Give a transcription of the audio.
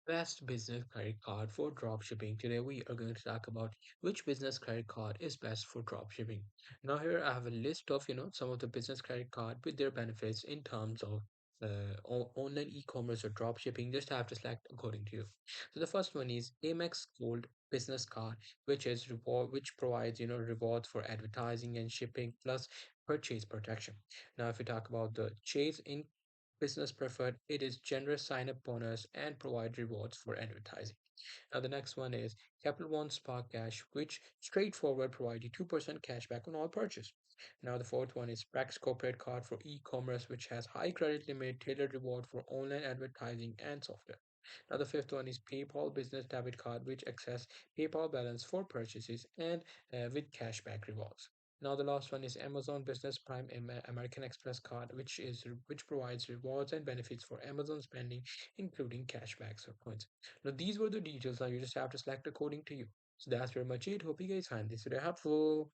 Best business credit card for dropshipping. Today we are going to talk about which business credit card is best for dropshipping. Now here I have a list of some of the business credit card with their benefits in terms of online e-commerce or dropshipping. Just have to select according to you. So the first one is Amex Gold Business Card, which provides rewards for advertising and shipping plus purchase protection. Now if we talk about the Chase in Business Preferred, it is generous sign-up bonus and provide rewards for advertising. Now the next one is Capital One Spark Cash, which straightforward provide you 2% cashback on all purchase. Now the fourth one is Prax Corporate Card for e-commerce, which has high credit limit, tailored reward for online advertising and software. Now the fifth one is PayPal Business Debit Card, which access PayPal balance for purchases and with cashback rewards. Now the last one is Amazon Business Prime American Express Card, which provides rewards and benefits for Amazon spending, including cashbacks or points. Now these were the details. Now you just have to select according to you. So that's very much it. Hope you guys find this video helpful.